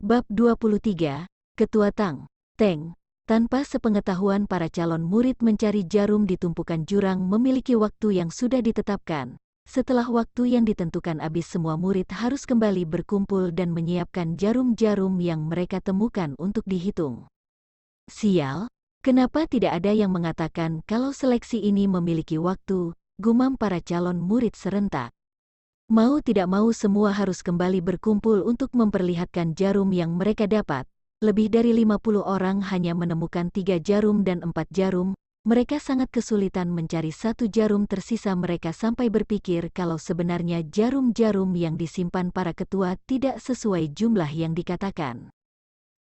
Bab 23, Ketua Tang, Teng. Tanpa sepengetahuan para calon murid mencari jarum di tumpukan jurang memiliki waktu yang sudah ditetapkan. Setelah waktu yang ditentukan habis, semua murid harus kembali berkumpul dan menyiapkan jarum-jarum yang mereka temukan untuk dihitung. Sial, kenapa tidak ada yang mengatakan kalau seleksi ini memiliki waktu, gumam para calon murid serentak. Mau tidak mau semua harus kembali berkumpul untuk memperlihatkan jarum yang mereka dapat. Lebih dari 50 orang hanya menemukan 3 jarum dan 4 jarum. Mereka sangat kesulitan mencari 1 jarum tersisa. Mereka sampai berpikir kalau sebenarnya jarum-jarum yang disimpan para ketua tidak sesuai jumlah yang dikatakan.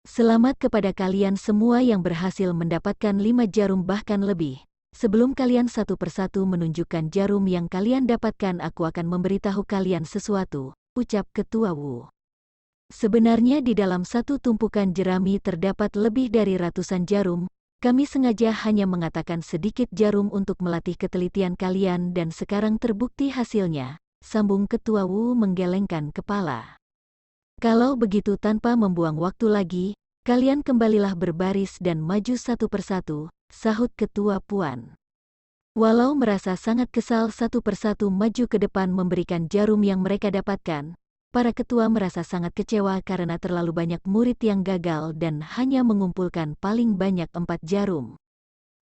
Selamat kepada kalian semua yang berhasil mendapatkan 5 jarum bahkan lebih. Sebelum kalian satu persatu menunjukkan jarum yang kalian dapatkan, aku akan memberitahu kalian sesuatu, ucap Ketua Wu. Sebenarnya di dalam satu tumpukan jerami terdapat lebih dari ratusan jarum. Kami sengaja hanya mengatakan sedikit jarum untuk melatih ketelitian kalian dan sekarang terbukti hasilnya, sambung Ketua Wu menggelengkan kepala. Kalau begitu tanpa membuang waktu lagi, kalian kembalilah berbaris dan maju satu persatu, sahut Ketua Puan. Walau merasa sangat kesal, satu persatu maju ke depan memberikan jarum yang mereka dapatkan. Para ketua merasa sangat kecewa karena terlalu banyak murid yang gagal dan hanya mengumpulkan paling banyak 4 jarum.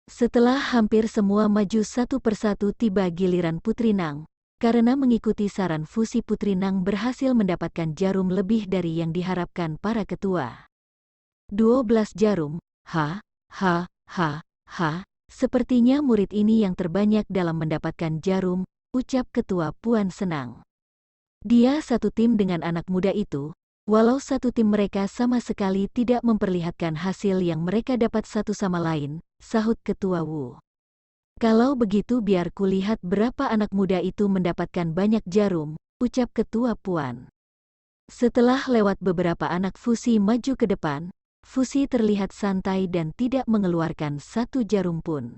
Setelah hampir semua maju satu persatu, tiba giliran Putri Nang. Karena mengikuti saran fusi, Putri Nang berhasil mendapatkan jarum lebih dari yang diharapkan para ketua. 12 jarum, sepertinya murid ini yang terbanyak dalam mendapatkan jarum, ucap Ketua Puan senang. Dia satu tim dengan anak muda itu, walau satu tim mereka sama sekali tidak memperlihatkan hasil yang mereka dapat satu sama lain, sahut Ketua Wu. Kalau begitu biar kulihat berapa anak muda itu mendapatkan banyak jarum, ucap Ketua Puan. Setelah lewat beberapa anak fusi maju ke depan, fusi terlihat santai dan tidak mengeluarkan 1 jarum pun.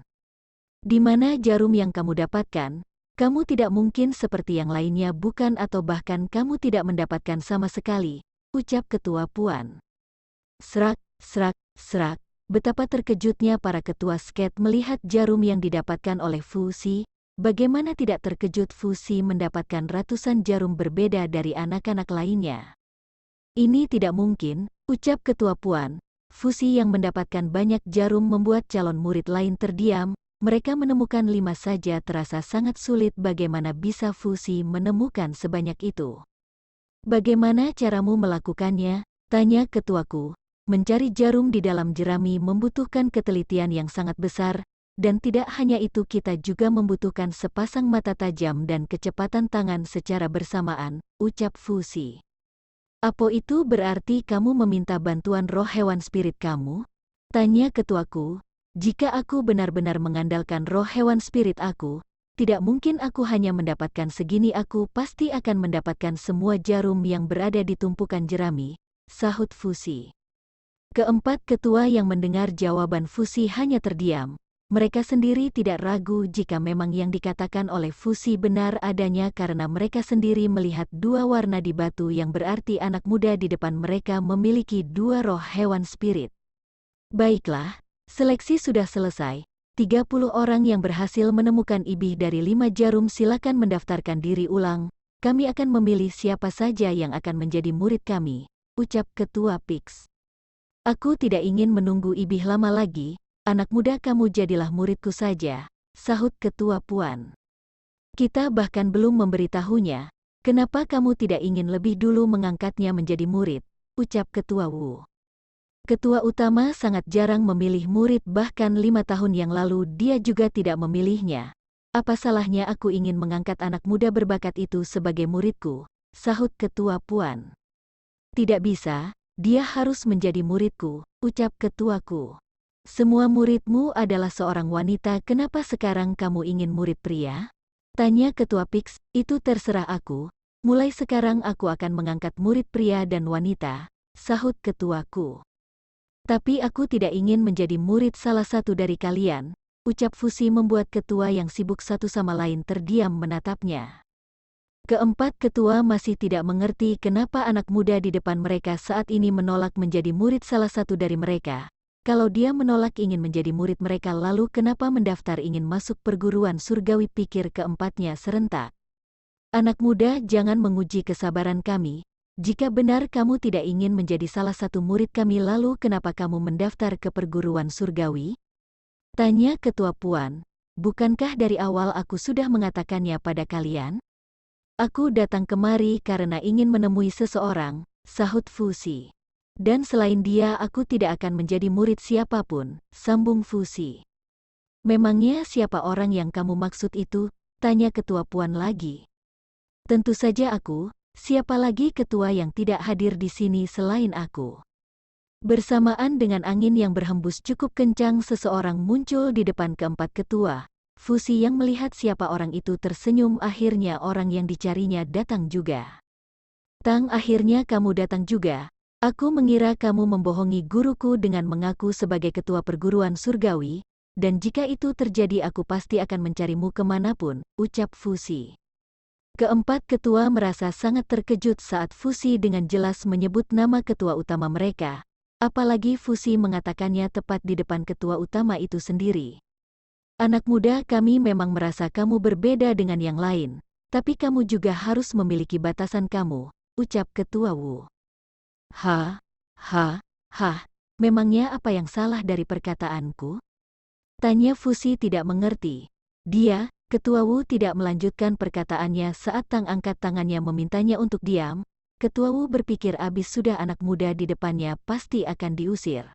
Di mana jarum yang kamu dapatkan? Kamu tidak mungkin seperti yang lainnya bukan, atau bahkan kamu tidak mendapatkan sama sekali, ucap Ketua Puan. Serak, betapa terkejutnya para ketua skate melihat jarum yang didapatkan oleh fusi. Bagaimana tidak terkejut fusi mendapatkan ratusan jarum berbeda dari anak-anak lainnya. Ini tidak mungkin, ucap Ketua Puan. Fusi yang mendapatkan banyak jarum membuat calon murid lain terdiam. Mereka menemukan 5 saja, terasa sangat sulit. Bagaimana bisa fusi menemukan sebanyak itu? Bagaimana caramu melakukannya? Tanya ketuaku. Mencari jarum di dalam jerami membutuhkan ketelitian yang sangat besar, dan tidak hanya itu, kita juga membutuhkan sepasang mata tajam dan kecepatan tangan secara bersamaan, ucap fusi. Apa itu berarti kamu meminta bantuan roh hewan spirit kamu? Tanya ketuaku. Jika aku benar-benar mengandalkan roh hewan spirit aku, tidak mungkin aku hanya mendapatkan segini, aku pasti akan mendapatkan semua jarum yang berada di tumpukan jerami, sahut fusi. Keempat ketua yang mendengar jawaban fusi hanya terdiam. Mereka sendiri tidak ragu jika memang yang dikatakan oleh fusi benar adanya, karena mereka sendiri melihat 2 warna di batu yang berarti anak muda di depan mereka memiliki 2 roh hewan spirit. Baiklah. Seleksi sudah selesai. 30 orang yang berhasil menemukan lebih dari 5 jarum silakan mendaftarkan diri ulang. Kami akan memilih siapa saja yang akan menjadi murid kami, ucap Ketua Pix. Aku tidak ingin menunggu lebih lama lagi. Anak muda, kamu jadilah muridku saja, sahut Ketua Puan. Kita bahkan belum memberitahunya. Kenapa kamu tidak ingin lebih dulu mengangkatnya menjadi murid, ucap Ketua Wu. Ketua utama sangat jarang memilih murid, bahkan 5 tahun yang lalu dia juga tidak memilihnya. Apa salahnya aku ingin mengangkat anak muda berbakat itu sebagai muridku, sahut Ketua Puan. Tidak bisa, dia harus menjadi muridku, ucap ketuaku. Semua muridmu adalah seorang wanita, kenapa sekarang kamu ingin murid pria? Tanya Ketua Pix. Itu terserah aku, mulai sekarang aku akan mengangkat murid pria dan wanita, sahut ketuaku. Tapi aku tidak ingin menjadi murid salah satu dari kalian, ucap fusi membuat ketua yang sibuk satu sama lain terdiam menatapnya. Keempat ketua masih tidak mengerti kenapa anak muda di depan mereka saat ini menolak menjadi murid salah satu dari mereka. Kalau dia menolak ingin menjadi murid mereka, lalu kenapa mendaftar ingin masuk perguruan surgawi, pikir keempatnya serentak. Anak muda, jangan menguji kesabaran kami. Jika benar kamu tidak ingin menjadi salah satu murid kami, lalu kenapa kamu mendaftar ke perguruan surgawi? Tanya ketua Puan. Bukankah dari awal aku sudah mengatakannya pada kalian? Aku datang kemari karena ingin menemui seseorang, sahut Fusi. Dan selain dia aku tidak akan menjadi murid siapapun, sambung Fusi. Memangnya siapa orang yang kamu maksud itu? Tanya ketua Puan lagi. Tentu saja aku, siapa lagi ketua yang tidak hadir di sini selain aku. Bersamaan dengan angin yang berhembus cukup kencang, seseorang muncul di depan keempat ketua. Fusi yang melihat siapa orang itu tersenyum, akhirnya orang yang dicarinya datang juga. Tang, akhirnya kamu datang juga. Aku mengira kamu membohongi guruku dengan mengaku sebagai ketua perguruan surgawi, dan jika itu terjadi aku pasti akan mencarimu kemanapun, ucap Fusi. Keempat ketua merasa sangat terkejut saat Fusi dengan jelas menyebut nama ketua utama mereka, apalagi Fusi mengatakannya tepat di depan ketua utama itu sendiri. Anak muda, kami memang merasa kamu berbeda dengan yang lain, tapi kamu juga harus memiliki batasan kamu, ucap ketua Wu. Memangnya apa yang salah dari perkataanku? Tanya Fusi tidak mengerti. Dia, ketua Wu, tidak melanjutkan perkataannya saat Tang angkat tangannya memintanya untuk diam. Ketua Wu berpikir abis sudah, anak muda di depannya pasti akan diusir.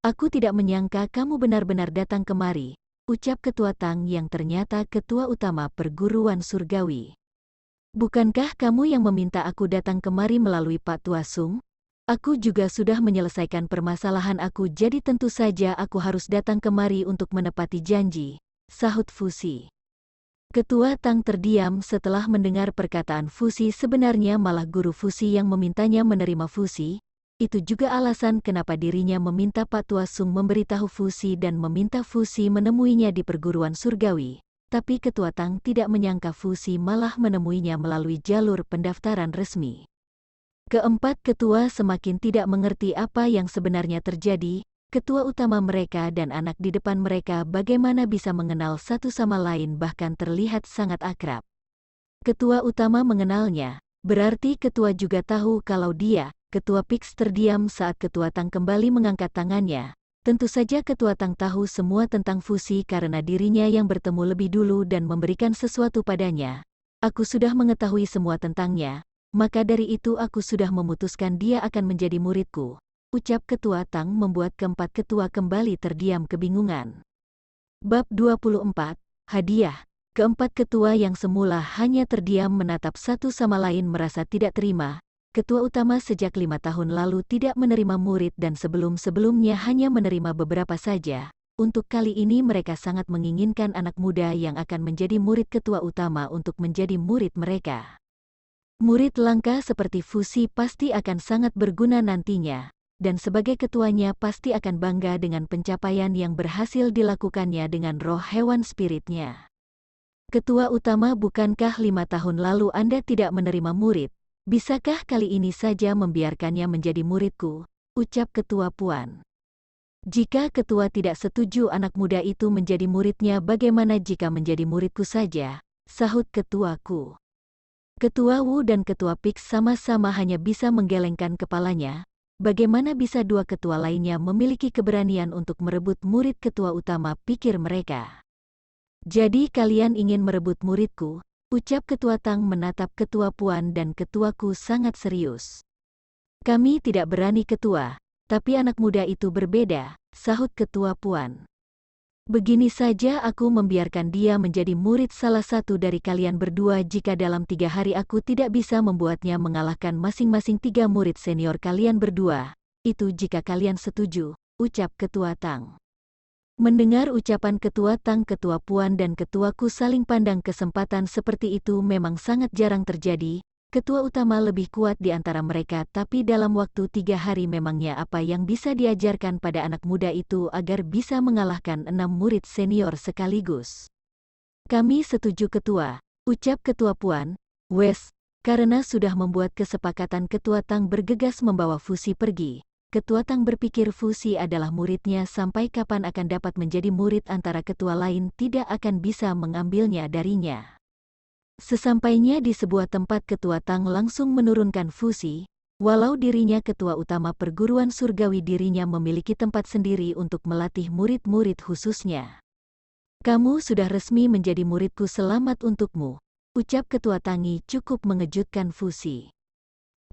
Aku tidak menyangka kamu benar-benar datang kemari, ucap ketua Tang yang ternyata ketua utama perguruan surgawi. Bukankah kamu yang meminta aku datang kemari melalui Pak Tua Sung? Aku juga sudah menyelesaikan permasalahan aku, jadi tentu saja aku harus datang kemari untuk menepati janji, sahut Fusi. Ketua Tang terdiam setelah mendengar perkataan Fusi. Sebenarnya malah guru Fusi yang memintanya menerima Fusi. Itu juga alasan kenapa dirinya meminta Pak Tua Sung memberitahu Fusi dan meminta Fusi menemuinya di perguruan surgawi. Tapi ketua Tang tidak menyangka Fusi malah menemuinya melalui jalur pendaftaran resmi. Keempat ketua semakin tidak mengerti apa yang sebenarnya terjadi. Ketua utama mereka dan anak di depan mereka bagaimana bisa mengenal satu sama lain, bahkan terlihat sangat akrab. Ketua utama mengenalnya, berarti ketua juga tahu kalau dia, ketua Pix, terdiam saat ketua Tang kembali mengangkat tangannya. Tentu saja ketua Tang tahu semua tentang Fusi karena dirinya yang bertemu lebih dulu dan memberikan sesuatu padanya. Aku sudah mengetahui semua tentangnya, maka dari itu aku sudah memutuskan dia akan menjadi muridku, ucap ketua Tang, membuat keempat ketua kembali terdiam kebingungan. Bab 24, Hadiah. Keempat ketua yang semula hanya terdiam menatap satu sama lain merasa tidak terima. Ketua utama sejak 5 tahun lalu tidak menerima murid dan sebelum-sebelumnya hanya menerima beberapa saja. Untuk kali ini mereka sangat menginginkan anak muda yang akan menjadi murid ketua utama untuk menjadi murid mereka. Murid langka seperti Fusi pasti akan sangat berguna nantinya, dan sebagai ketuanya pasti akan bangga dengan pencapaian yang berhasil dilakukannya dengan roh hewan spiritnya. Ketua utama, bukankah 5 tahun lalu Anda tidak menerima murid? Bisakah kali ini saja membiarkannya menjadi muridku? Ucap ketua Puan. Jika ketua tidak setuju anak muda itu menjadi muridnya, bagaimana jika menjadi muridku saja? Sahut ketuaku. Ketua Wu dan ketua Pix sama-sama hanya bisa menggelengkan kepalanya. Bagaimana bisa dua ketua lainnya memiliki keberanian untuk merebut murid ketua utama, pikir mereka. Jadi kalian ingin merebut muridku? Ucap ketua Tang menatap ketua Puan dan ketuaku sangat serius. Kami tidak berani ketua, tapi anak muda itu berbeda, sahut ketua Puan. Begini saja aku membiarkan dia menjadi murid salah satu dari kalian berdua jika dalam 3 hari aku tidak bisa membuatnya mengalahkan masing-masing 3 murid senior kalian berdua. Itu jika kalian setuju, ucap ketua Tang. Mendengar ucapan ketua Tang, ketua Puan dan ketuaku saling pandang. Kesempatan seperti itu memang sangat jarang terjadi. Ketua utama lebih kuat di antara mereka, tapi dalam waktu 3 hari memangnya apa yang bisa diajarkan pada anak muda itu agar bisa mengalahkan 6 murid senior sekaligus. Kami setuju ketua, ucap ketua Puan, Wes. Karena sudah membuat kesepakatan, ketua Tang bergegas membawa Fusi pergi. Ketua Tang berpikir Fusi adalah muridnya, sampai kapan akan dapat menjadi murid antara ketua lain tidak akan bisa mengambilnya darinya. Sesampainya di sebuah tempat, ketua Tang langsung menurunkan Fusi. Walau dirinya ketua utama perguruan surgawi, dirinya memiliki tempat sendiri untuk melatih murid-murid khususnya. Kamu sudah resmi menjadi muridku, selamat untukmu, ucap ketua Tangi cukup mengejutkan Fusi.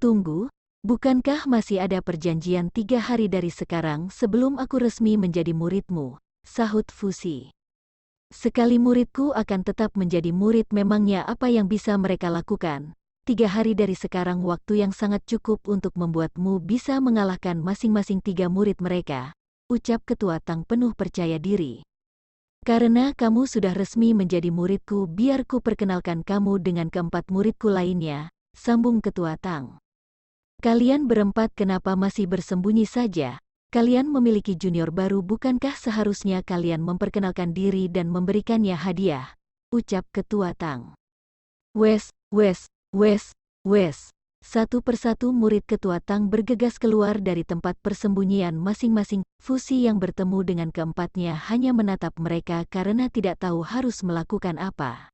Tunggu, bukankah masih ada perjanjian 3 hari dari sekarang sebelum aku resmi menjadi muridmu, sahut Fusi. Sekali muridku akan tetap menjadi murid, memangnya apa yang bisa mereka lakukan? 3 hari dari sekarang waktu yang sangat cukup untuk membuatmu bisa mengalahkan masing-masing 3 murid mereka, ucap ketua Tang penuh percaya diri. Karena kamu sudah resmi menjadi muridku, biar ku perkenalkan kamu dengan keempat muridku lainnya, sambung ketua Tang. Kalian berempat kenapa masih bersembunyi saja? Kalian memiliki junior baru, bukankah seharusnya kalian memperkenalkan diri dan memberikannya hadiah? Ucap ketua Tang. Wes. Satu persatu murid ketua Tang bergegas keluar dari tempat persembunyian masing-masing. Fusi yang bertemu dengan keempatnya hanya menatap mereka karena tidak tahu harus melakukan apa.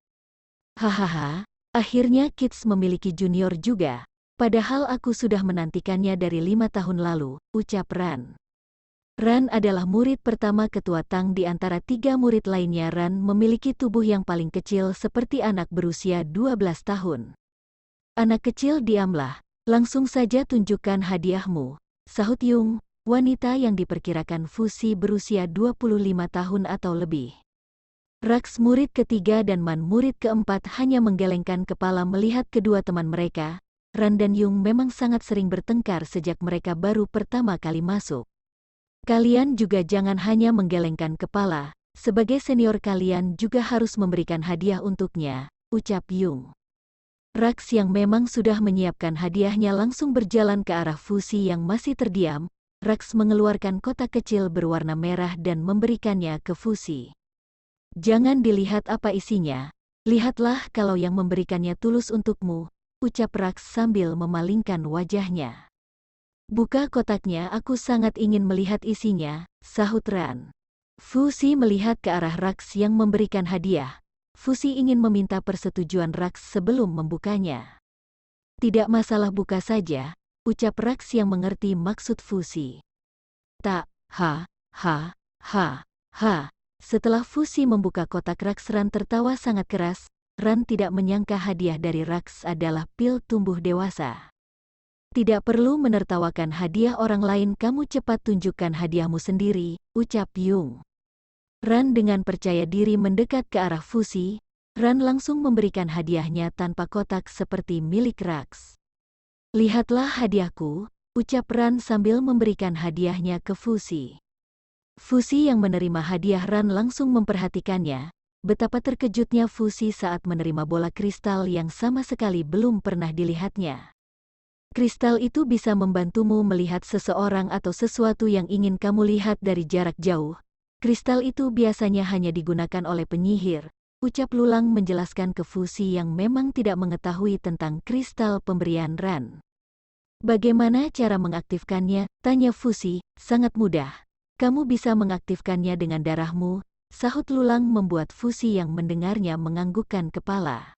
Hahaha, akhirnya Kids memiliki junior juga. Padahal aku sudah menantikannya dari 5 tahun lalu, ucap Ran. Ran adalah murid pertama ketua Tang di antara 3 murid lainnya. Ran memiliki tubuh yang paling kecil seperti anak berusia 12 tahun. Anak kecil, diamlah, langsung saja tunjukkan hadiahmu, sahut Yung, wanita yang diperkirakan Fusi berusia 25 tahun atau lebih. Rax murid ketiga dan Man murid keempat hanya menggelengkan kepala melihat kedua teman mereka. Ran dan Yung memang sangat sering bertengkar sejak mereka baru pertama kali masuk. Kalian juga jangan hanya menggelengkan kepala, sebagai senior kalian juga harus memberikan hadiah untuknya, ucap Yung. Rax yang memang sudah menyiapkan hadiahnya langsung berjalan ke arah Fusi yang masih terdiam. Rax mengeluarkan kotak kecil berwarna merah dan memberikannya ke Fusi. Jangan dilihat apa isinya, lihatlah kalau yang memberikannya tulus untukmu, ucap Rax sambil memalingkan wajahnya. Buka kotaknya, aku sangat ingin melihat isinya, sahut Ran. Fusi melihat ke arah Rax yang memberikan hadiah. Fusi ingin meminta persetujuan Rax sebelum membukanya. Tidak masalah, buka saja, ucap Rax yang mengerti maksud Fusi. Tak, ha. Setelah Fusi membuka kotak Rax, Ran tertawa sangat keras. Ran tidak menyangka hadiah dari Rax adalah pil tumbuh dewasa. Tidak perlu menertawakan hadiah orang lain, kamu cepat tunjukkan hadiahmu sendiri, ucap Yung. Ran dengan percaya diri mendekat ke arah Fusi. Ran langsung memberikan hadiahnya tanpa kotak seperti milik Rax. Lihatlah hadiahku, ucap Ran sambil memberikan hadiahnya ke Fusi. Fusi yang menerima hadiah Ran langsung memperhatikannya. Betapa terkejutnya Fusi saat menerima bola kristal yang sama sekali belum pernah dilihatnya. Kristal itu bisa membantumu melihat seseorang atau sesuatu yang ingin kamu lihat dari jarak jauh. Kristal itu biasanya hanya digunakan oleh penyihir, ucap Lulang menjelaskan ke Fusi yang memang tidak mengetahui tentang kristal pemberian Ran. Bagaimana cara mengaktifkannya? Tanya Fusi. Sangat mudah. Kamu bisa mengaktifkannya dengan darahmu, sahut Lulang membuat Fusi yang mendengarnya menganggukkan kepala.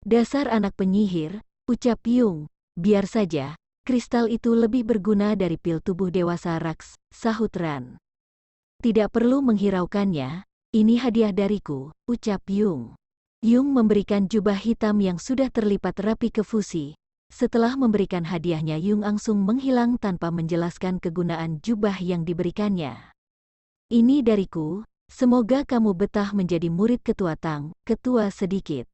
Dasar anak penyihir, ucap Yung. Biar saja, kristal itu lebih berguna dari pil tubuh dewasa Rax, sahut Ran. Tidak perlu menghiraukannya, ini hadiah dariku, ucap Yung. Yung memberikan jubah hitam yang sudah terlipat rapi ke Fusi. Setelah memberikan hadiahnya, Yung langsung menghilang tanpa menjelaskan kegunaan jubah yang diberikannya. Ini dariku, semoga kamu betah menjadi murid ketua Tang, ketua sedikit.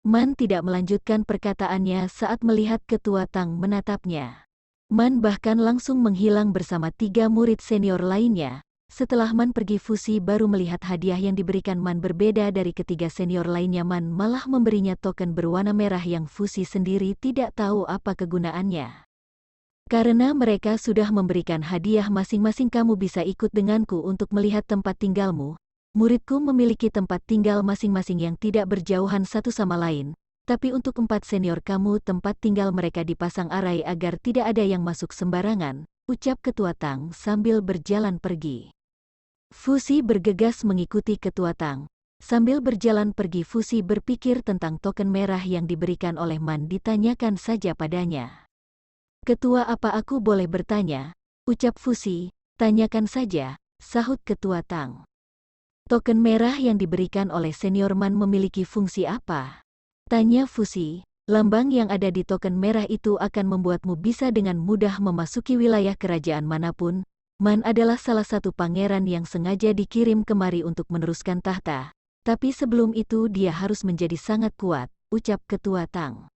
Man tidak melanjutkan perkataannya saat melihat ketua Tang menatapnya. Man bahkan langsung menghilang bersama 3 murid senior lainnya. Setelah Man pergi, Fusi baru melihat hadiah yang diberikan Man berbeda dari ketiga senior lainnya. Man malah memberinya token berwarna merah yang Fusi sendiri tidak tahu apa kegunaannya. Karena mereka sudah memberikan hadiah masing-masing, kamu bisa ikut denganku untuk melihat tempat tinggalmu. Muridku memiliki tempat tinggal masing-masing yang tidak berjauhan satu sama lain, tapi untuk 4 senior kamu tempat tinggal mereka dipasang arai agar tidak ada yang masuk sembarangan, ucap Ketua Tang sambil berjalan pergi. Fusi bergegas mengikuti Ketua Tang. Sambil berjalan pergi Fusi berpikir tentang token merah yang diberikan oleh Man ditanyakan saja padanya. Ketua, apa aku boleh bertanya? Ucap Fusi. Tanyakan saja, sahut Ketua Tang. Token merah yang diberikan oleh senior Man memiliki fungsi apa? Tanya Fusi. Lambang yang ada di token merah itu akan membuatmu bisa dengan mudah memasuki wilayah kerajaan manapun. Man adalah salah satu pangeran yang sengaja dikirim kemari untuk meneruskan tahta. Tapi sebelum itu dia harus menjadi sangat kuat, ucap Ketua Tang.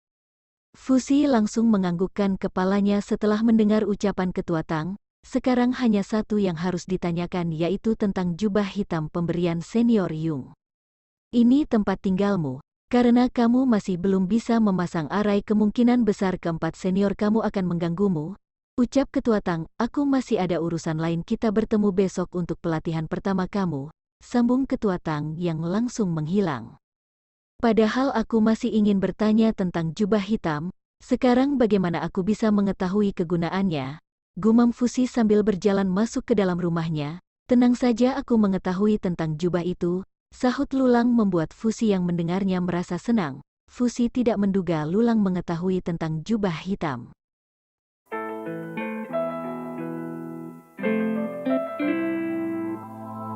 Fusi langsung menganggukkan kepalanya setelah mendengar ucapan Ketua Tang. Sekarang hanya satu yang harus ditanyakan yaitu tentang jubah hitam pemberian senior Yung. Ini tempat tinggalmu. Karena kamu masih belum bisa memasang arai kemungkinan besar keempat senior kamu akan mengganggumu. Ucap Ketua Tang, aku masih ada urusan lain, kita bertemu besok untuk pelatihan pertama kamu. Sambung Ketua Tang yang langsung menghilang. Padahal aku masih ingin bertanya tentang jubah hitam, sekarang bagaimana aku bisa mengetahui kegunaannya? Gumam Fusi sambil berjalan masuk ke dalam rumahnya. Tenang saja, aku mengetahui tentang jubah itu, sahut Lulang membuat Fusi yang mendengarnya merasa senang. Fusi tidak menduga Lulang mengetahui tentang jubah hitam.